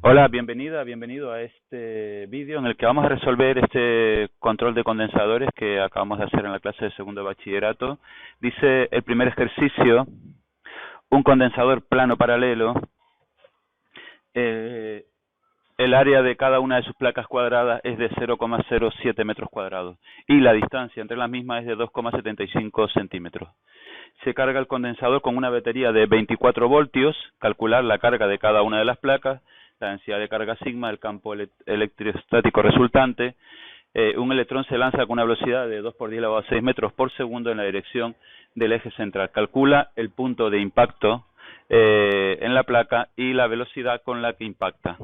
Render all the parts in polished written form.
Hola, bienvenido a este vídeo en el que vamos a resolver este control de condensadores que acabamos de hacer en la clase de segundo de bachillerato. Dice el primer ejercicio: un condensador plano paralelo, el área de cada una de sus placas cuadradas es de 0,07 metros cuadrados y la distancia entre las mismas es de 2,75 centímetros. Se carga el condensador con una batería de 24 voltios, calcular la carga de cada una de las placas, la densidad de carga sigma, el campo electrostático resultante. Un electrón se lanza con una velocidad de 2 por 10 elevado a 6 metros por segundo en la dirección del eje central. Calcula el punto de impacto en la placa y la velocidad con la que impacta.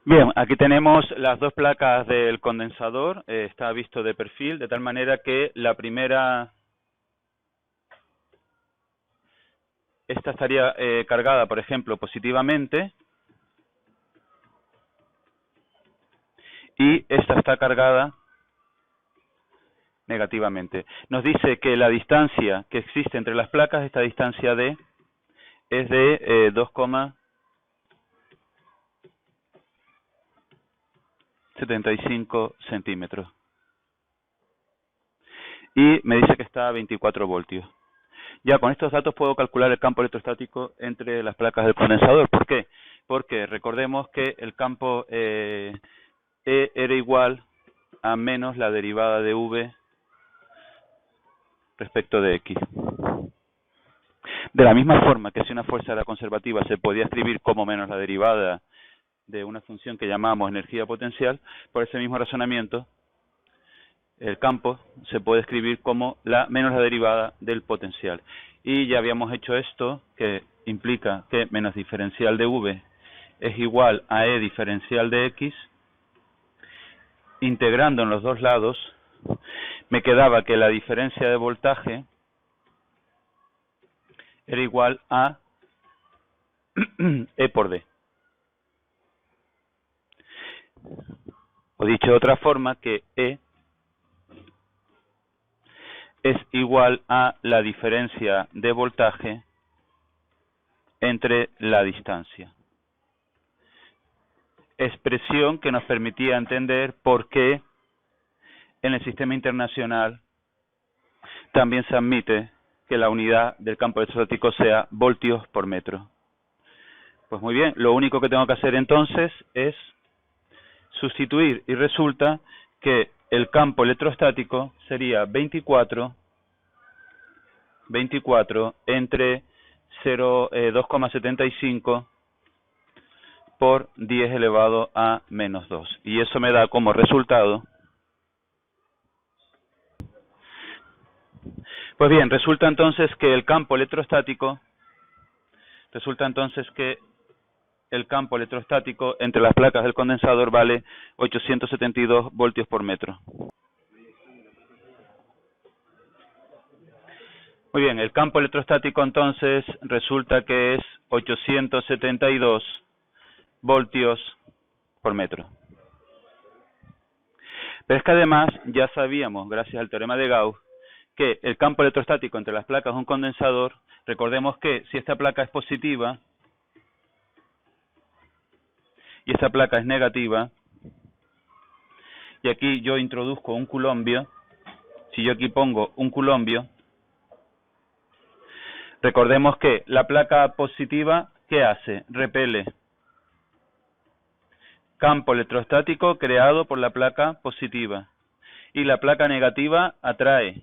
Bien, aquí tenemos las dos placas del condensador, está visto de perfil, de tal manera que la primera, esta estaría cargada, por ejemplo, positivamente, y esta está cargada negativamente. Nos dice que la distancia que existe entre las placas, esta distancia D, es de 2,75 centímetros. Y me dice que está a 24 voltios. Ya con estos datos puedo calcular el campo electrostático entre las placas del condensador. ¿Por qué? Porque recordemos que el campo E era igual a menos la derivada de V respecto de X. De la misma forma que si una fuerza era conservativa se podía escribir como menos la derivada de una función que llamamos energía potencial, por ese mismo razonamiento, el campo se puede escribir como menos la derivada del potencial. Y ya habíamos hecho esto, que implica que menos diferencial de V es igual a E diferencial de X. Integrando en los dos lados, me quedaba que la diferencia de voltaje era igual a E por D. O dicho de otra forma, que E es igual a la diferencia de voltaje entre la distancia. Expresión que nos permitía entender por qué en el sistema internacional también se admite que la unidad del campo electrostático sea voltios por metro. Pues muy bien, lo único que tengo que hacer entonces es sustituir y resulta que el campo electrostático sería 24 entre 2,75 por 10 elevado a menos 2. Y eso me da como resultado, pues bien, resulta entonces que el campo electrostático entre las placas del condensador vale 872 voltios por metro. Muy bien, el campo electrostático entonces resulta que es 872 voltios por metro. Pero es que además ya sabíamos, gracias al teorema de Gauss, que el campo electrostático entre las placas de un condensador, recordemos que si esta placa es positiva y esta placa es negativa, y aquí yo introduzco un coulombio, si yo aquí pongo un coulombio, recordemos que la placa positiva, ¿qué hace? Repele campo electrostático creado por la placa positiva. Y la placa negativa atrae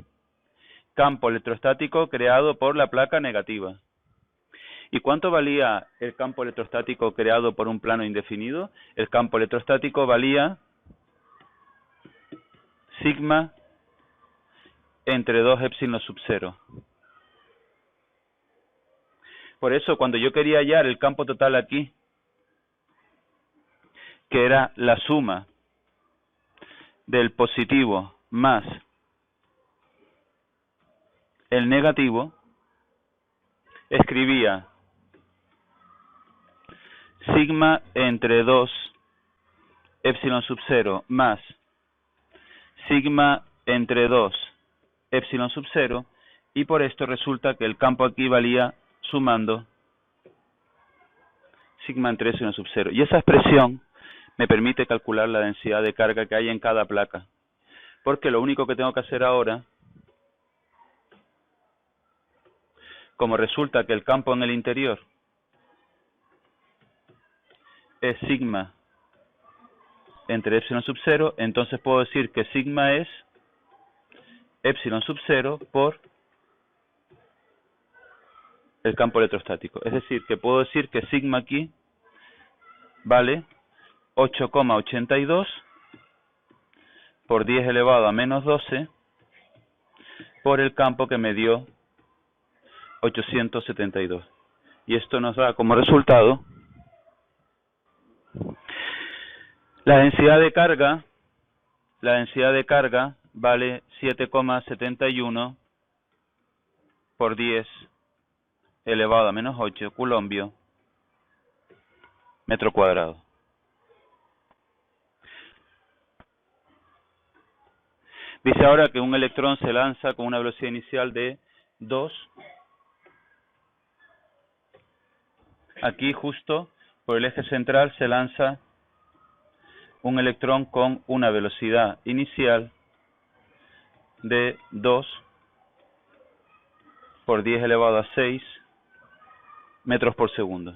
campo electrostático creado por la placa negativa. ¿Y cuánto valía el campo electrostático creado por un plano indefinido? El campo electrostático valía sigma entre 2 epsilon sub 0. Por eso, cuando yo quería hallar el campo total aquí, que era la suma del positivo más el negativo, escribía sigma entre 2 epsilon sub 0 más sigma entre 2 epsilon sub 0, y por esto resulta que el campo aquí valía sumando sigma entre S y 1 sub 0. Y esa expresión me permite calcular la densidad de carga que hay en cada placa. Porque lo único que tengo que hacer ahora, como resulta que el campo en el interior es sigma entre epsilon sub 0, entonces puedo decir que sigma es epsilon sub 0 por el campo electrostático. Es decir, que puedo decir que sigma aquí vale 8,82 por 10 elevado a menos 12 por el campo que me dio 872. Y esto nos da como resultado la densidad de carga vale 7,71 por 10 elevado a menos 8 coulombio metro cuadrado. Dice ahora que un electrón se lanza con una velocidad inicial de 2. Aquí justo por el eje central se lanza un electrón con una velocidad inicial de 2 por 10 elevado a 6 metros por segundo.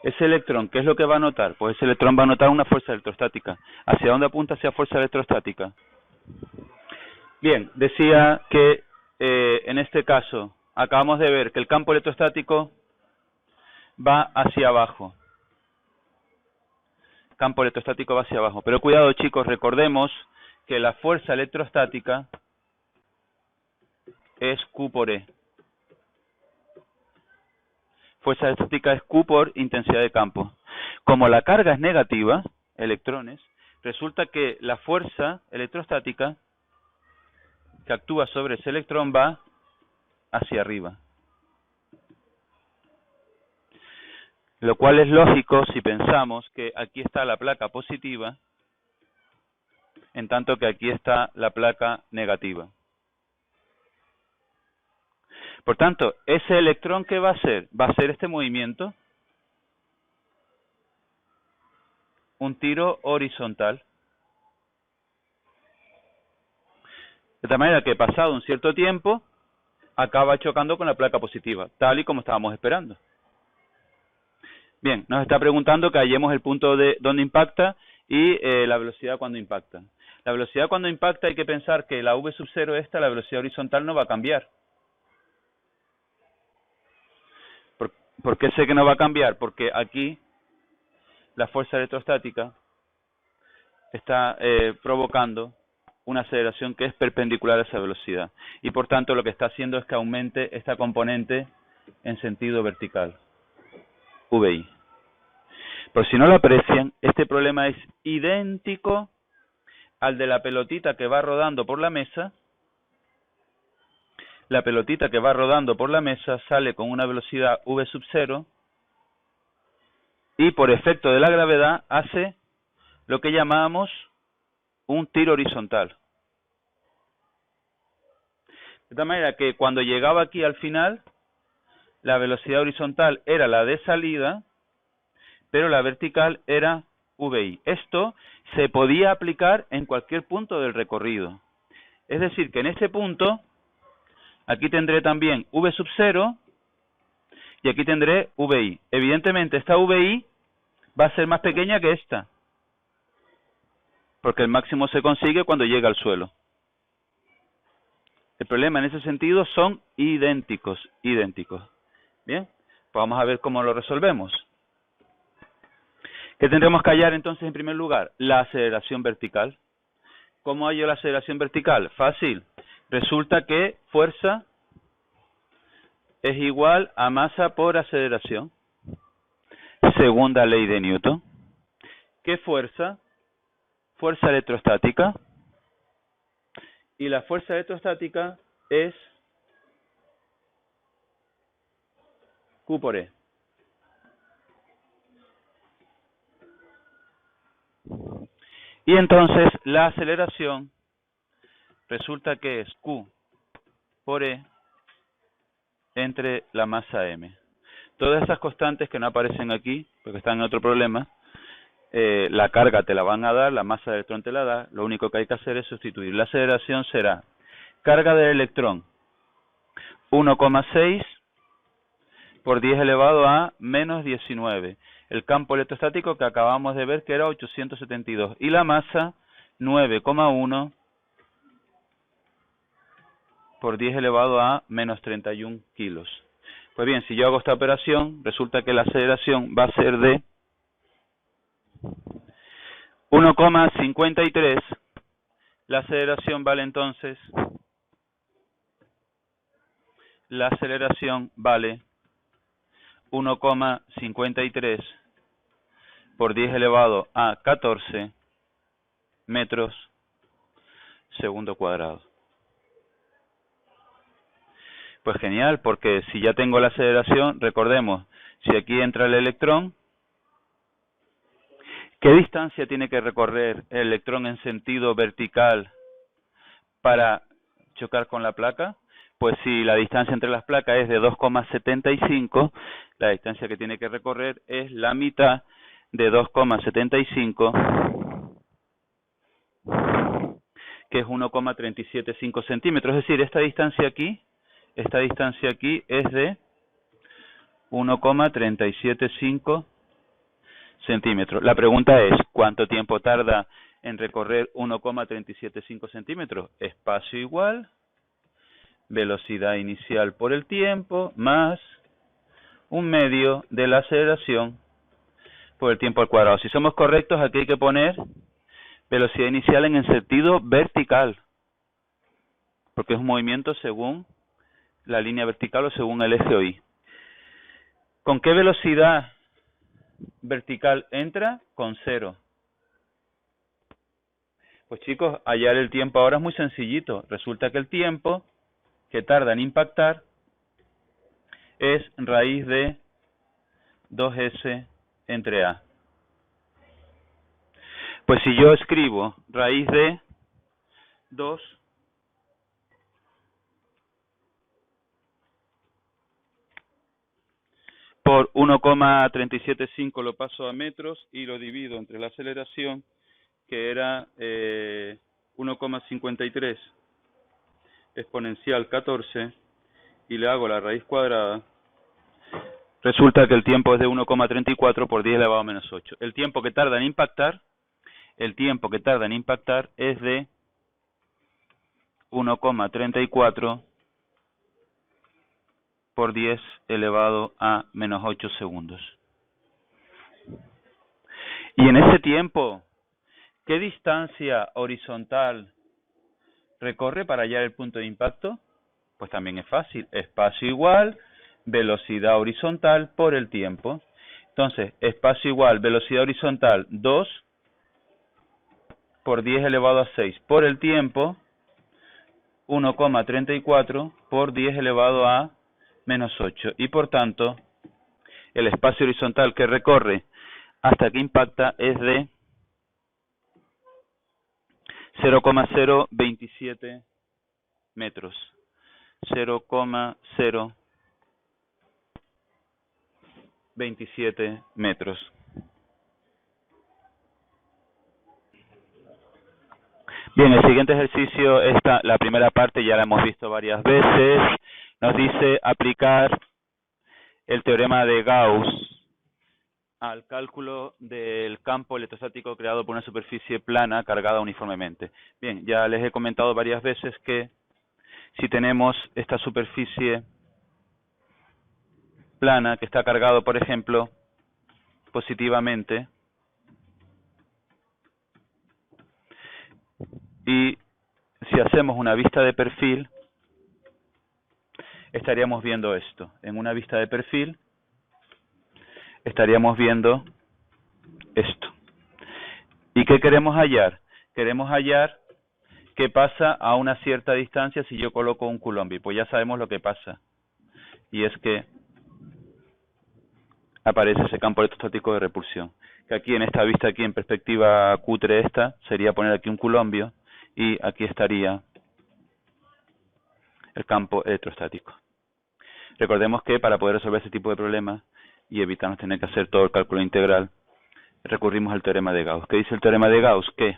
Ese electrón, ¿qué es lo que va a notar? Pues ese electrón va a notar una fuerza electrostática. ¿Hacia dónde apunta esa fuerza electrostática? Bien, decía que en este caso acabamos de ver que el campo electrostático va hacia abajo. Campo electrostático va hacia abajo. Pero cuidado, chicos, recordemos que la fuerza electrostática es Q por E. Fuerza electrostática es Q por intensidad de campo. Como la carga es negativa, electrones, resulta que la fuerza electrostática que actúa sobre ese electrón va hacia arriba. Lo cual es lógico si pensamos que aquí está la placa positiva, en tanto que aquí está la placa negativa. Por tanto, ese electrón, ¿qué va a hacer? Va a hacer este movimiento, un tiro horizontal. De tal manera que pasado un cierto tiempo, acaba chocando con la placa positiva, tal y como estábamos esperando. Bien, nos está preguntando que hallemos el punto de donde impacta y la velocidad cuando impacta. La velocidad cuando impacta hay que pensar que la v sub 0 esta, la velocidad horizontal no va a cambiar. ¿Por qué sé que no va a cambiar? Porque aquí la fuerza electrostática está provocando una aceleración que es perpendicular a esa velocidad. Y por tanto lo que está haciendo es que aumente esta componente en sentido vertical, VI. Por si no lo aprecian, este problema es idéntico al de la pelotita que va rodando por la mesa. La pelotita que va rodando por la mesa sale con una velocidad v sub 0 y por efecto de la gravedad hace lo que llamamos un tiro horizontal. De tal manera que cuando llegaba aquí al final, la velocidad horizontal era la de salida, pero la vertical era VI. Esto se podía aplicar en cualquier punto del recorrido. Es decir, que en este punto, aquí tendré también v sub 0 y aquí tendré VI. Evidentemente esta VI va a ser más pequeña que esta, porque el máximo se consigue cuando llega al suelo. El problema en ese sentido son idénticos. Bien, pues vamos a ver cómo lo resolvemos. ¿Qué tendremos que hallar entonces en primer lugar? La aceleración vertical. ¿Cómo hallo la aceleración vertical? Fácil. Resulta que fuerza es igual a masa por aceleración. Segunda ley de Newton. ¿Qué fuerza? Fuerza electrostática. Y la fuerza electrostática es Q por E. Y entonces la aceleración resulta que es Q por E entre la masa m. Todas esas constantes que no aparecen aquí, porque están en otro problema, la carga te la van a dar, la masa del electrón te la da, lo único que hay que hacer es sustituir. La aceleración será carga del electrón 1,6 por 10 elevado a menos 19. El campo electrostático que acabamos de ver que era 872. Y la masa 9,1 por 10 elevado a menos 31 kilos. Pues bien, si yo hago esta operación, resulta que la aceleración va a ser de 1,53. La aceleración vale entonces, la aceleración vale 1,53 por 10 elevado a 14 metros segundo cuadrado. Pues genial, porque si ya tengo la aceleración, recordemos, si aquí entra el electrón, ¿qué distancia tiene que recorrer el electrón en sentido vertical para chocar con la placa? Pues si la distancia entre las placas es de 2,75, la distancia que tiene que recorrer es la mitad de 2,75, que es 1,375 centímetros. Es decir, esta distancia aquí es de 1,375 centímetros. La pregunta es, ¿cuánto tiempo tarda en recorrer 1,375 centímetros? Espacio igual, velocidad inicial por el tiempo, más un medio de la aceleración por el tiempo al cuadrado. Si somos correctos, aquí hay que poner velocidad inicial en el sentido vertical, porque es un movimiento según la línea vertical o según el eje OY. ¿Con qué velocidad vertical entra? Con 0. Pues chicos, hallar el tiempo ahora es muy sencillito. Resulta que el tiempo que tarda en impactar es raíz de 2s entre a. Pues si yo escribo raíz de 2 por 1,375 lo paso a metros y lo divido entre la aceleración, que era 1,53 exponencial 14, y le hago la raíz cuadrada, resulta que el tiempo es de 1,34 por 10 elevado a menos 8. El tiempo que tarda en impactar es de 1,34 por 10 elevado a menos 8 segundos. Y en ese tiempo, ¿qué distancia horizontal recorre para hallar el punto de impacto? Pues también es fácil. Espacio igual, velocidad horizontal por el tiempo. Entonces, espacio igual, velocidad horizontal 2 por 10 elevado a 6 por el tiempo, 1,34 por 10 elevado a menos 8. Y por tanto, el espacio horizontal que recorre hasta que impacta es de 0,027 metros. 0,027 metros. Bien, el siguiente ejercicio, la primera parte ya la hemos visto varias veces. Nos dice aplicar el teorema de Gauss al cálculo del campo electrostático creado por una superficie plana cargada uniformemente. Bien, ya les he comentado varias veces que si tenemos esta superficie plana que está cargado, por ejemplo, positivamente, y si hacemos una vista de perfil, estaríamos viendo esto. En una vista de perfil estaríamos viendo esto. ¿Y qué queremos hallar? Queremos hallar qué pasa a una cierta distancia si yo coloco un Coulomb. Pues ya sabemos lo que pasa. Y es que aparece ese campo electrostático de repulsión. Que aquí en esta vista, aquí en perspectiva cutre esta, sería poner aquí un Coulomb y aquí estaría el campo electrostático. Recordemos que para poder resolver este tipo de problemas y evitarnos tener que hacer todo el cálculo integral, recurrimos al teorema de Gauss. ¿Qué dice el teorema de Gauss? Que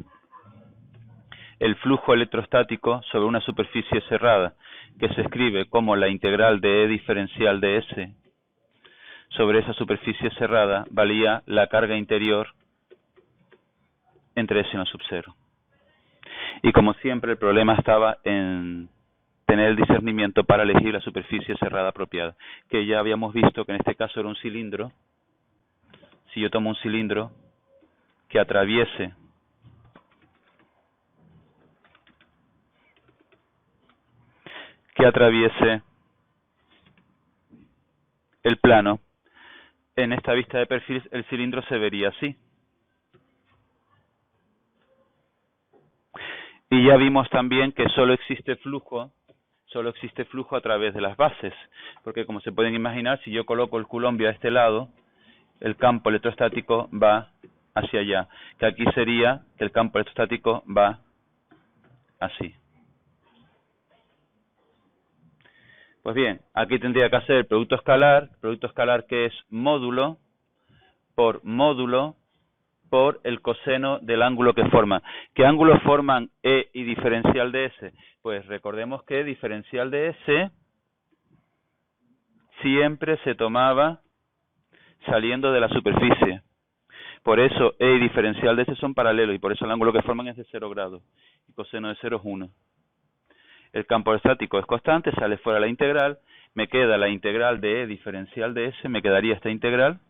el flujo electrostático sobre una superficie cerrada, que se escribe como la integral de E diferencial de S sobre esa superficie cerrada, valía la carga interior entre S seno sub 0. Y como siempre, el problema estaba en tener el discernimiento para elegir la superficie cerrada apropiada, que ya habíamos visto que en este caso era un cilindro. Si yo tomo un cilindro que atraviese el plano, en esta vista de perfil el cilindro se vería así. Y ya vimos también que solo existe flujo a través de las bases, porque como se pueden imaginar, si yo coloco el Coulomb a este lado, el campo electrostático va hacia allá, que aquí sería que el campo electrostático va así. Pues bien, aquí tendría que hacer el producto escalar que es módulo por el coseno del ángulo que forman. ¿Qué ángulos forman E y diferencial de S? Pues recordemos que diferencial de S siempre se tomaba saliendo de la superficie. Por eso E y diferencial de S son paralelos y por eso el ángulo que forman es de 0 grados. Y coseno de 0 es 1. El campo estático es constante, sale fuera la integral, me queda la integral de E diferencial de S, me quedaría esta integral.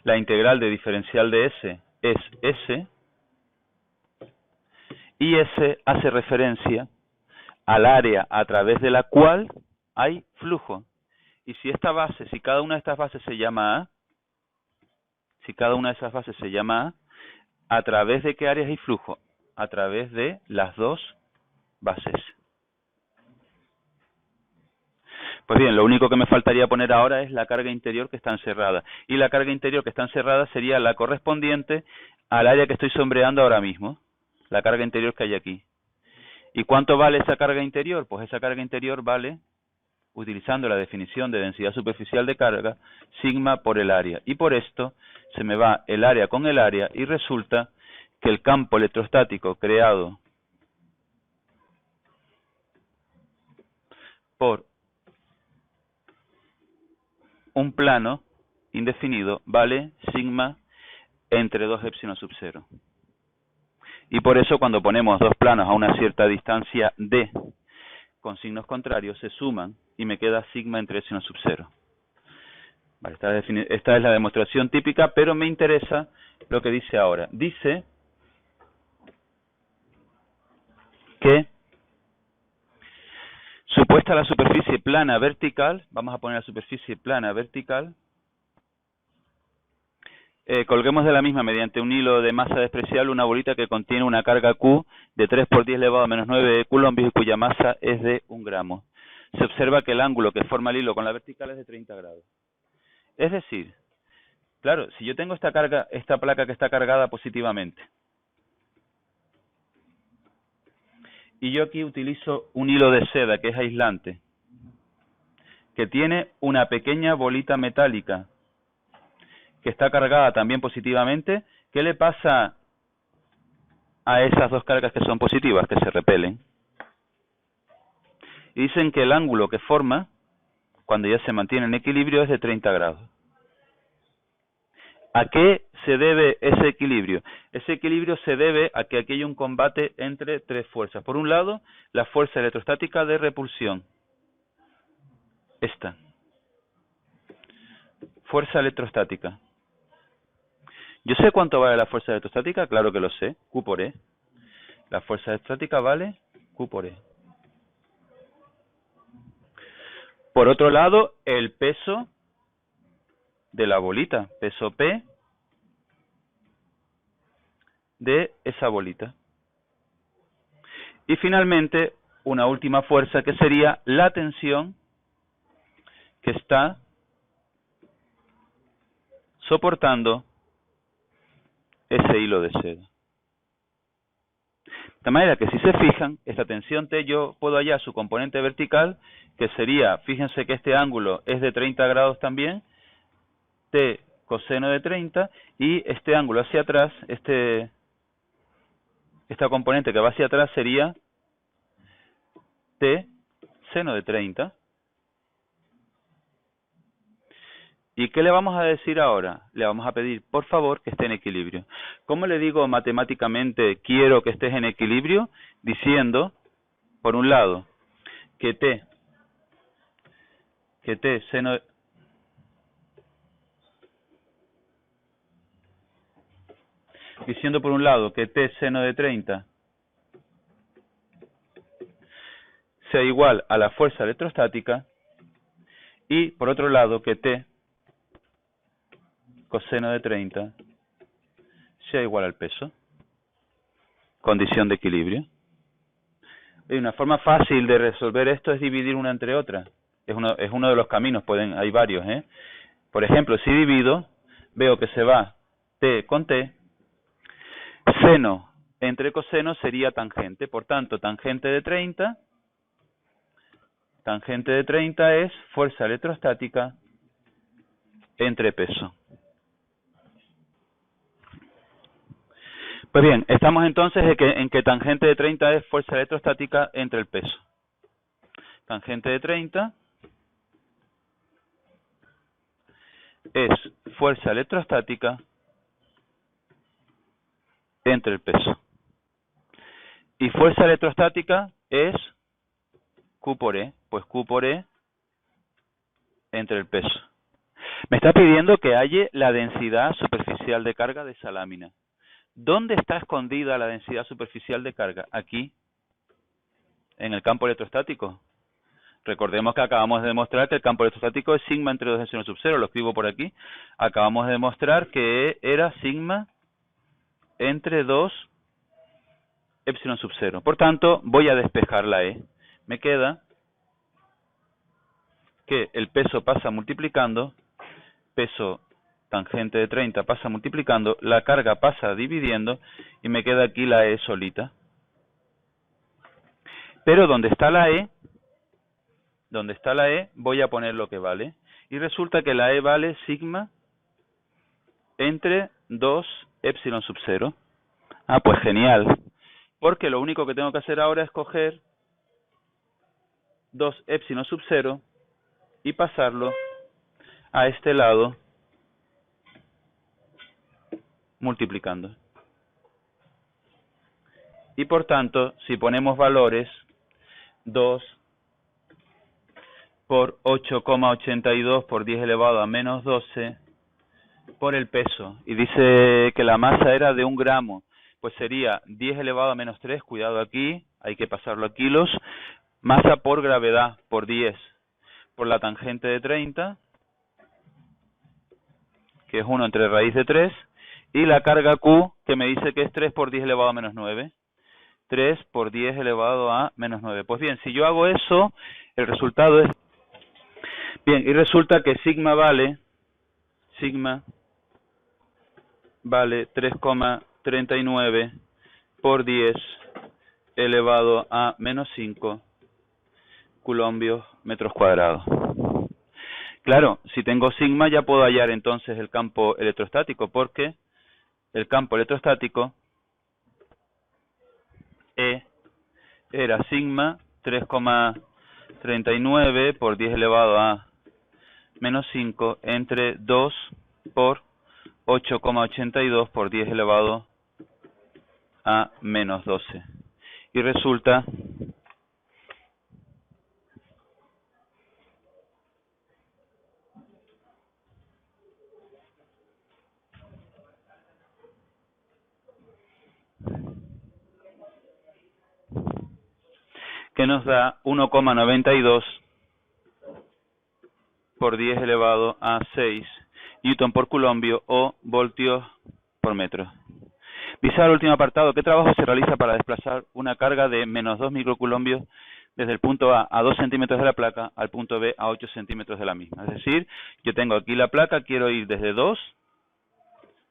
La integral de diferencial de S es S, y S hace referencia al área a través de la cual hay flujo. Y si cada una de estas bases se llama A, ¿a través de qué áreas hay flujo? A través de las dos bases. Pues bien, lo único que me faltaría poner ahora es la carga interior que está encerrada. Y la carga interior que está encerrada sería la correspondiente al área que estoy sombreando ahora mismo. La carga interior que hay aquí. ¿Y cuánto vale esa carga interior? Pues esa carga interior vale, utilizando la definición de densidad superficial de carga, sigma por el área. Y por esto se me va el área con el área y resulta que el campo electrostático creado por un plano indefinido vale sigma entre 2 epsilon sub 0. Y por eso cuando ponemos dos planos a una cierta distancia d con signos contrarios se suman y me queda sigma entre epsilon sub 0. Vale, esta es la demostración típica, pero me interesa lo que dice ahora. Dice que supuesta la superficie plana vertical, vamos a poner la superficie plana vertical, colguemos de la misma mediante un hilo de masa despreciable una bolita que contiene una carga Q de 3 por 10 elevado a menos 9 coulombs y cuya masa es de 1 gramo. Se observa que el ángulo que forma el hilo con la vertical es de 30 grados. Es decir, claro, si yo tengo esta placa que está cargada positivamente, y yo aquí utilizo un hilo de seda que es aislante, que tiene una pequeña bolita metálica que está cargada también positivamente, ¿qué le pasa a esas dos cargas que son positivas, que se repelen? Y dicen que el ángulo que forma, cuando ya se mantiene en equilibrio, es de 30 grados. ¿A qué se debe ese equilibrio? Ese equilibrio se debe a que aquí hay un combate entre tres fuerzas. Por un lado, la fuerza electrostática de repulsión. Esta. Fuerza electrostática. ¿Yo sé cuánto vale la fuerza electrostática? Claro que lo sé. Q por E. La fuerza electrostática vale Q por E. Por otro lado, el peso de la bolita, peso P de esa bolita. Y finalmente, una última fuerza que sería la tensión que está soportando ese hilo de seda. De manera que si se fijan, esta tensión T yo puedo hallar su componente vertical, que sería, fíjense que este ángulo es de 30 grados también, T coseno de 30, y este ángulo hacia atrás, esta componente que va hacia atrás sería T seno de 30. ¿Y qué le vamos a decir ahora? Le vamos a pedir, por favor, que esté en equilibrio. ¿Cómo le digo matemáticamente quiero que estés en equilibrio? Diciendo, por un lado, que T seno de... Diciendo por un lado que T seno de 30 sea igual a la fuerza electrostática, y por otro lado que T coseno de 30 sea igual al peso. Condición de equilibrio. Y una forma fácil de resolver esto es dividir una entre otra. Es uno de los caminos, hay varios, ¿eh? Por ejemplo, si divido, veo que se va T con T, seno entre coseno sería tangente. Por tanto, tangente de 30 es fuerza electrostática entre peso. Pues bien, estamos entonces en que tangente de 30 es fuerza electrostática entre el peso. Tangente de 30 es fuerza electrostática entre el peso. Y fuerza electrostática es Q por E, pues Q por E entre el peso. Me está pidiendo que halle la densidad superficial de carga de esa lámina. ¿Dónde está escondida la densidad superficial de carga? Aquí, en el campo electrostático. Recordemos que acabamos de demostrar que el campo electrostático es sigma entre 2 epsilon sub 0, lo escribo por aquí. Acabamos de demostrar que era sigma entre 2 epsilon sub 0. Por tanto, voy a despejar la E. Me queda que el peso pasa multiplicando, peso tangente de 30 pasa multiplicando, la carga pasa dividiendo, y me queda aquí la E solita. Pero donde está la E, voy a poner lo que vale. Y resulta que la E vale sigma entre 2 epsilon sub 0. Ah, pues genial. Porque lo único que tengo que hacer ahora es coger 2 epsilon sub 0 y pasarlo a este lado multiplicando. Y por tanto, si ponemos valores, 2 por 8,82 por 10 elevado a menos 12 por el peso, y dice que la masa era de 1 gramo, pues sería 10 elevado a menos 3, cuidado aquí, hay que pasarlo a kilos, masa por gravedad, por 10, por la tangente de 30, que es 1 entre raíz de 3, y la carga Q, que me dice que es 3 por 10 elevado a menos 9. 3 por 10 elevado a menos 9. Pues bien, si yo hago eso, el resultado es... Bien, y resulta que sigma vale 3,39 por 10 elevado a menos 5 coulombios metros cuadrados. Claro, si tengo sigma ya puedo hallar entonces el campo electrostático, porque el campo electrostático E era sigma 3,39 por 10 elevado a menos 5 entre 2 por 8,82 por 10 elevado a menos 12. Y resulta que nos da 1,92 por 10 elevado a 6 newton por coulombio o voltios por metro. Dice el último apartado, ¿qué trabajo se realiza para desplazar una carga de menos 2 microcoulombios desde el punto A 2 centímetros de la placa al punto B a 8 centímetros de la misma? Es decir, yo tengo aquí la placa, quiero ir desde 2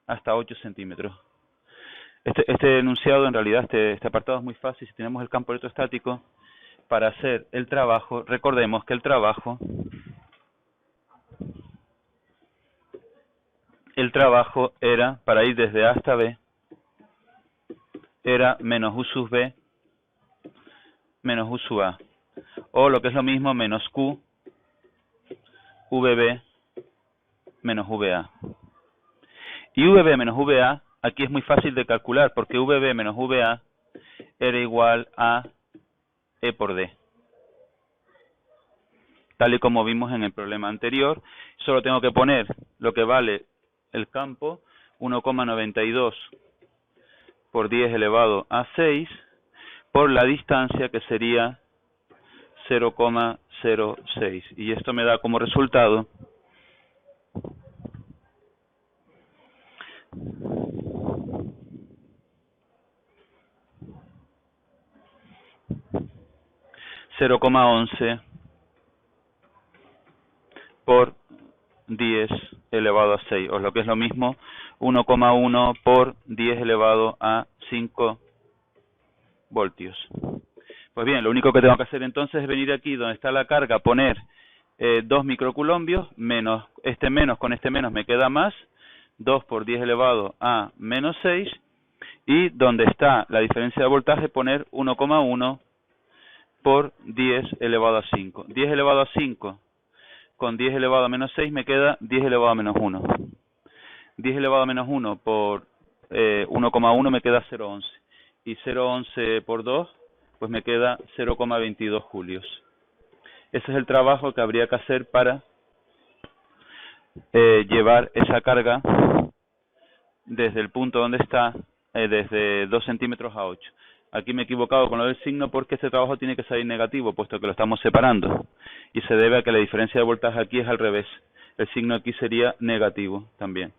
hasta 8 centímetros. Este enunciado, en realidad, este apartado es muy fácil. Si tenemos el campo electrostático, para hacer el trabajo, recordemos que el trabajo era, para ir desde A hasta B, era menos U sub B menos U sub A, o lo que es lo mismo, menos Q VB menos VA. Y VB menos VA, aquí es muy fácil de calcular, porque VB menos VA era igual a E por D. Tal y como vimos en el problema anterior, solo tengo que poner lo que vale el campo, 1,92 por 10 elevado a 6, por la distancia, que sería 0,06. Y esto me da como resultado 0,11 por 10 elevado a 6, o lo que es lo mismo, 1,1 por 10 elevado a 5 voltios. Pues bien, lo único que tengo que hacer entonces es venir aquí donde está la carga, poner 2 microcoulombios, menos con este menos me queda más, 2 por 10 elevado a menos 6, y donde está la diferencia de voltaje poner 1,1 por 10 elevado a 5. 10 elevado a 5 con 10 elevado a menos 6 me queda 10 elevado a menos 1. 10 elevado a menos 1 por 1,1 me queda 0,11. Y 0,11 por 2, pues me queda 0,22 julios. Ese es el trabajo que habría que hacer para llevar esa carga desde el punto donde está, desde 2 centímetros a 8. Aquí me he equivocado con lo del signo porque este trabajo tiene que salir negativo, puesto que lo estamos separando. Y se debe a que la diferencia de voltaje aquí es al revés. El signo aquí sería negativo también.